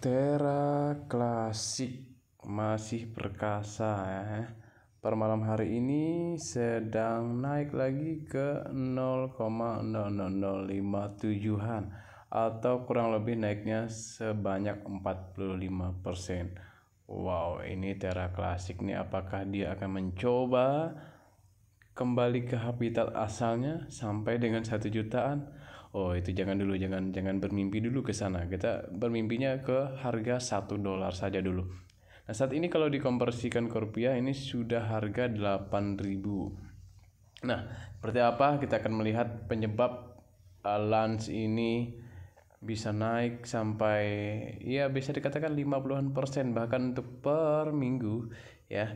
Tera Klasik masih perkasa ya. Per malam hari ini sedang naik lagi ke 0,00057-an atau kurang lebih naiknya sebanyak 45%. Wow, ini Tera Klasik nih, apakah dia akan mencoba kembali ke habitat asalnya sampai dengan 1 jutaan? Oh, itu jangan dulu, jangan bermimpi dulu ke sana. Kita bermimpinya ke harga $1 saja dulu. Nah, saat ini kalau dikonversikan ke rupiah ini sudah harga 8.000. Nah, seperti apa? Kita akan melihat penyebab Lance ini bisa naik sampai ya bisa dikatakan 50-an% bahkan untuk per minggu ya.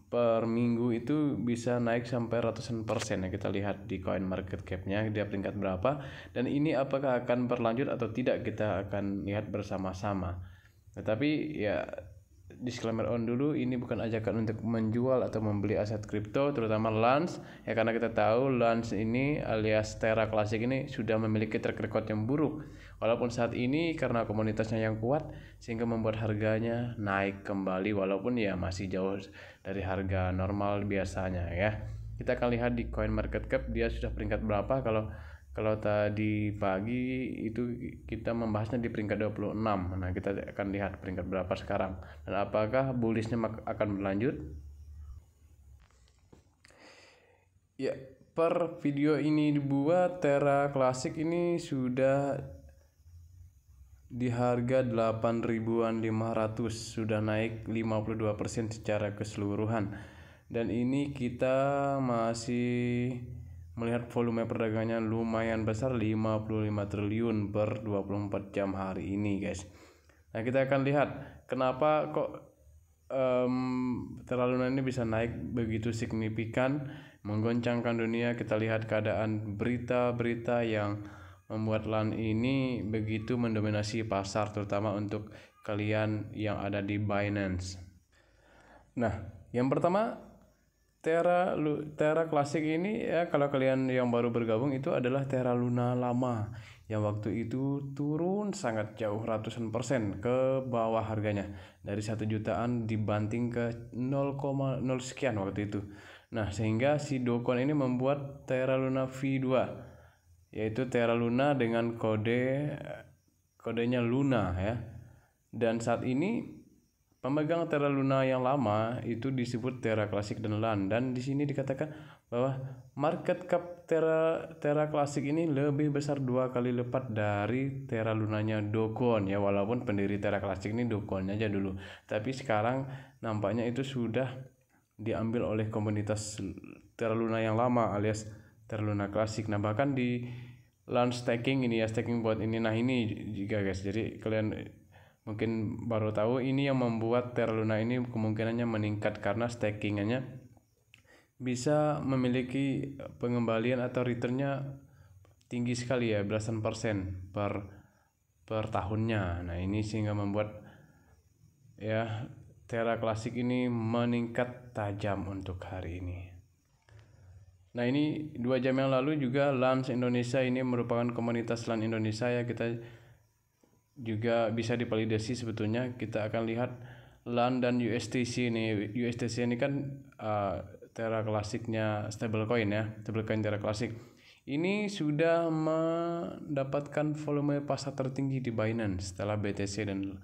Per minggu itu bisa naik sampai ratusan persen ya. Kita lihat di coin market cap-nya dia peringkat berapa, dan ini apakah akan berlanjut atau tidak kita akan lihat bersama-sama. Tetapi ya disclaimer on dulu, ini bukan ajakan untuk menjual atau membeli aset kripto terutama Lance ya, karena kita tahu Lance ini alias Tera Klasik ini sudah memiliki track record yang buruk, walaupun saat ini karena komunitasnya yang kuat sehingga membuat harganya naik kembali walaupun ya masih jauh dari harga normal biasanya ya. Kita akan lihat di coin market cap dia sudah peringkat berapa. Kalau tadi pagi itu kita membahasnya di peringkat 26. Nah, kita akan lihat peringkat berapa sekarang dan apakah bullishnya akan berlanjut. Ya, per video ini dibuat Tera Klasik ini sudah di harga 8.500, sudah naik 52% secara keseluruhan. Dan ini kita masih melihat volume perdagangannya lumayan besar, 55 triliun per 24 jam hari ini guys. Nah, kita akan lihat kenapa kok Terra Luna ini bisa naik begitu signifikan, menggoncangkan dunia. Kita lihat keadaan berita-berita yang membuat LAN ini begitu mendominasi pasar, terutama untuk kalian yang ada di Binance. Nah, yang pertama Tera Klasik ini ya, kalau kalian yang baru bergabung, itu adalah Tera Luna lama yang waktu itu turun sangat jauh, ratusan persen ke bawah harganya, dari 1 jutaan dibanting ke 0,0 sekian waktu itu. Nah, sehingga si Dokon ini membuat Tera Luna V2, yaitu Tera Luna dengan kodenya Luna ya. Dan saat ini pemegang Tera Luna yang lama itu disebut Tera Klasik dan LAN, dan di sini dikatakan bahwa market cap Tera Klasik ini lebih besar 2 kali lipat dari Tera Lunanya Dokon ya, walaupun pendiri Tera Klasik ini Dokonnya aja dulu, tapi sekarang nampaknya itu sudah diambil oleh komunitas Tera Luna yang lama alias Tera Luna Klasik. Nah, bahkan di LAN staking ini ya, staking buat ini. Nah, ini juga guys, jadi kalian mungkin baru tahu, ini yang membuat Terra Luna ini kemungkinannya meningkat karena stakingannya bisa memiliki pengembalian atau returnnya tinggi sekali ya, belasan persen per tahunnya. Nah, ini sehingga membuat ya Tera Klasik ini meningkat tajam untuk hari ini. Nah, ini 2 jam yang lalu juga Lance Indonesia ini merupakan komunitas LAN Indonesia ya, kita juga bisa dipalidasi sebetulnya. Kita akan lihat LAN dan USTC ini. USTC ini kan Tera Klasiknya stablecoin ya, stablecoin Tera Klasik. Ini sudah mendapatkan volume pasar tertinggi di Binance setelah BTC dan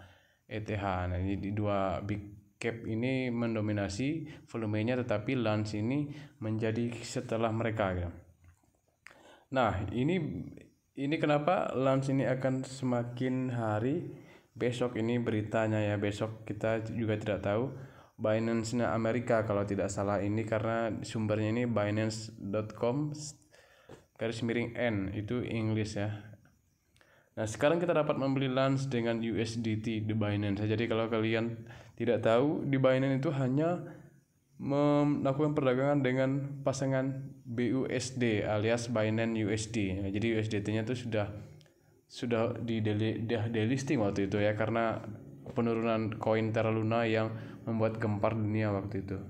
ETH. Nah, ini di 2 big cap ini mendominasi volumenya, tetapi Lance ini menjadi setelah mereka ya. Nah, ini kenapa Lance ini akan semakin hari besok ini beritanya ya, besok kita juga tidak tahu. Binance-nya Amerika kalau tidak salah ini, karena sumbernya ini binance.com/n itu English ya. Nah, sekarang kita dapat membeli Lance dengan USDT di Binance. Jadi kalau kalian tidak tahu, di Binance itu hanya melakukan perdagangan dengan pasangan BUSD alias Binance USD. Nah, jadi USDT-nya itu sudah delisting waktu itu ya, karena penurunan koin Terra Luna yang membuat gempar dunia waktu itu.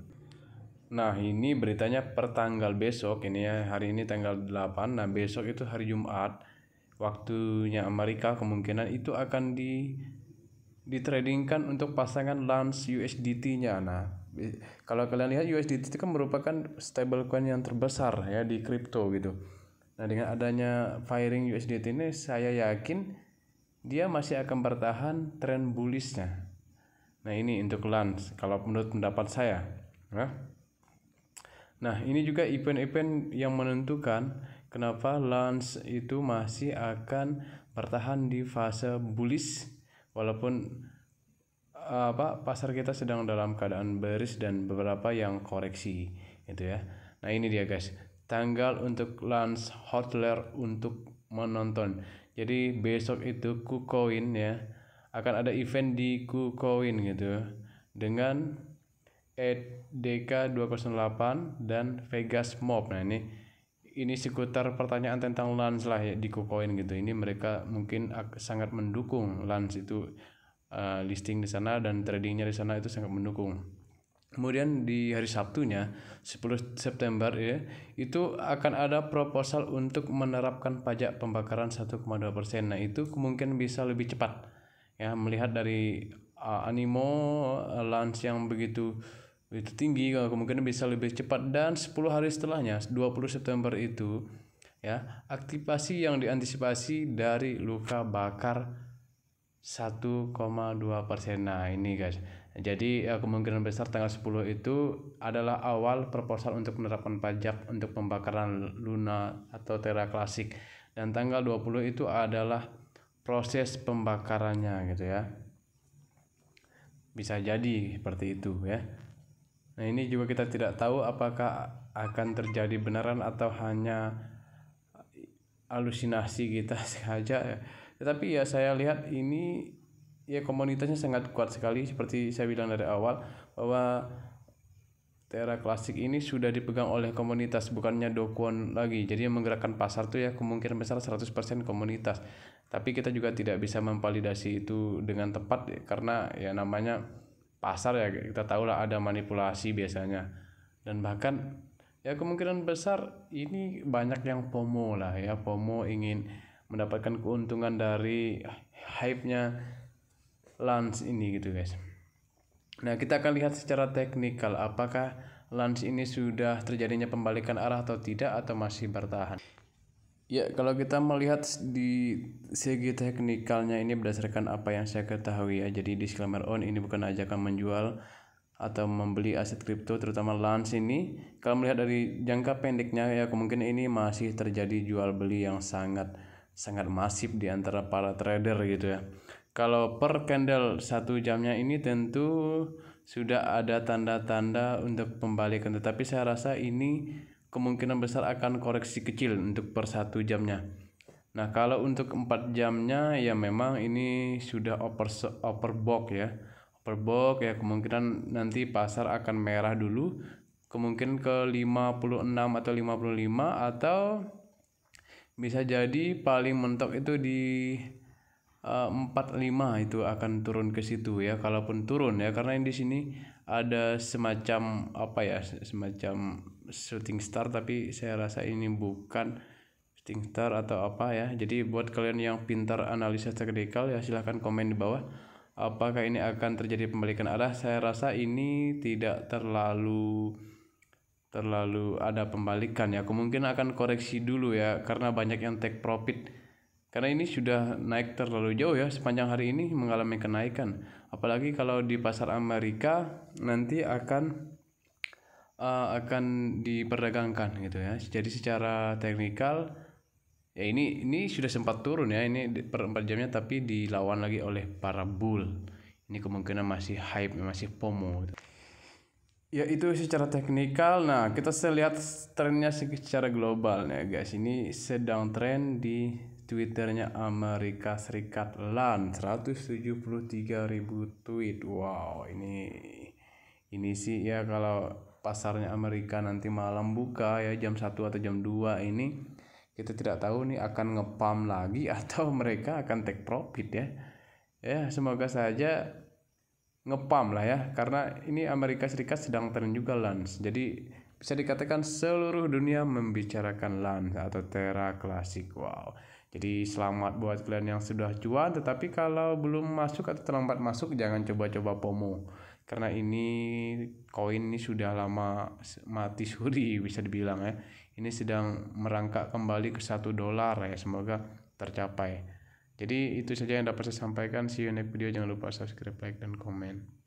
Nah, ini beritanya per tanggal besok ini ya, hari ini tanggal 8. Nah, besok itu hari Jumat waktunya Amerika, kemungkinan itu akan ditradingkan untuk pasangan Lance USDT-nya. Nah, kalau kalian lihat USDT itu kan merupakan stablecoin yang terbesar ya di kripto gitu. Nah, dengan adanya firing USDT ini saya yakin dia masih akan bertahan tren bullishnya. Nah, ini untuk Lance kalau menurut pendapat saya. Nah, ini juga event-event yang menentukan kenapa Lance itu masih akan bertahan di fase bullish walaupun pasar kita sedang dalam keadaan bearish dan beberapa yang koreksi gitu ya. Nah, ini dia guys, tanggal untuk Lance Hodler untuk menonton. Jadi besok itu KuCoin ya akan ada event di KuCoin gitu dengan EDK208 dan Vegas Mob. Nah, ini seputar pertanyaan tentang Lance lah ya di KuCoin gitu. Ini mereka mungkin sangat mendukung Lance itu listing di sana dan tradingnya di sana itu sangat mendukung. Kemudian di hari Sabtunya 10 September ya, itu akan ada proposal untuk menerapkan pajak pembakaran 1,2%. Nah, itu kemungkinan bisa lebih cepat ya, melihat dari animo Lance yang begitu tinggi, kemungkinan bisa lebih cepat. Dan 10 hari setelahnya 20 September itu ya, aktivasi yang diantisipasi dari luka bakar 1,2%. Nah, ini guys, jadi kemungkinan besar tanggal 10 itu adalah awal proposal untuk menerapkan pajak untuk pembakaran Luna atau Terra Classic, dan tanggal 20 itu adalah proses pembakarannya gitu ya. Bisa jadi seperti itu ya. Nah, ini juga kita tidak tahu apakah akan terjadi beneran atau hanya halusinasi kita saja ya. Tetapi ya saya lihat ini ya komunitasnya sangat kuat sekali, seperti saya bilang dari awal bahwa Terra Classic ini sudah dipegang oleh komunitas, bukannya Do Kwon lagi. Jadi yang menggerakkan pasar tuh ya kemungkinan besar 100% komunitas. Tapi kita juga tidak bisa memvalidasi itu dengan tepat ya, karena ya namanya pasar ya, kita tahu lah ada manipulasi biasanya. Dan bahkan ya kemungkinan besar ini banyak yang FOMO lah ya, FOMO ingin mendapatkan keuntungan dari hype-nya Lance ini gitu guys. Nah, kita akan lihat secara teknikal apakah Lance ini sudah terjadinya pembalikan arah atau tidak, atau masih bertahan. Ya, kalau kita melihat di segi teknikalnya ini berdasarkan apa yang saya ketahui ya. Jadi disclaimer on, ini bukan ajakan menjual atau membeli aset kripto, terutama Lance ini. Kalau melihat dari jangka pendeknya ya, kemungkinan ini masih terjadi jual beli yang sangat masif di antara para trader gitu ya. Kalau per candle 1 jamnya ini tentu sudah ada tanda-tanda untuk pembalikan, tetapi saya rasa ini kemungkinan besar akan koreksi kecil untuk per 1 jamnya. Nah, kalau untuk 4 jamnya ya memang ini sudah overbought ya. Overbought ya, kemungkinan nanti pasar akan merah dulu, kemungkinan ke 56 atau 55, atau bisa jadi paling mentok itu di 45 itu akan turun ke situ ya, kalaupun turun ya, karena di sini ada semacam semacam shooting star, tapi saya rasa ini bukan shooting star atau apa ya. Jadi buat kalian yang pintar analisa teknikal ya, silahkan komen di bawah apakah ini akan terjadi pembalikan arah. Saya rasa ini tidak terlalu ada pembalikan ya, kemungkinan akan koreksi dulu ya, karena banyak yang take profit, karena ini sudah naik terlalu jauh ya, sepanjang hari ini mengalami kenaikan. Apalagi kalau di pasar Amerika nanti akan diperdagangkan gitu ya. Jadi secara teknikal ya ini sudah sempat turun ya, ini per 4 jamnya, tapi dilawan lagi oleh para bull. Ini kemungkinan masih hype, masih FOMO gitu. Ya, itu secara teknikal. Nah, kita lihat trennya secara global ya guys. Ini sedang tren di Twitternya Amerika Serikat, Lance 173.000 tweet. Wow, ini sih ya, kalau pasarnya Amerika nanti malam buka ya jam 1 atau jam 2 ini, kita tidak tahu nih akan ngepam lagi atau mereka akan take profit ya. Ya, semoga saja ngepam lah ya, karena ini Amerika Serikat sedang tren juga Lance. Jadi bisa dikatakan seluruh dunia membicarakan Lance atau Terra Classic. Wow, Jadi selamat buat kalian yang sudah cuan, tetapi kalau belum masuk atau terlambat masuk jangan coba-coba FOMO. Karena ini koin ini sudah lama mati suri bisa dibilang ya. Ini sedang merangkak kembali ke $1 ya, semoga tercapai. Jadi itu saja yang dapat saya sampaikan. See you in next video. Jangan lupa subscribe, like, dan komen.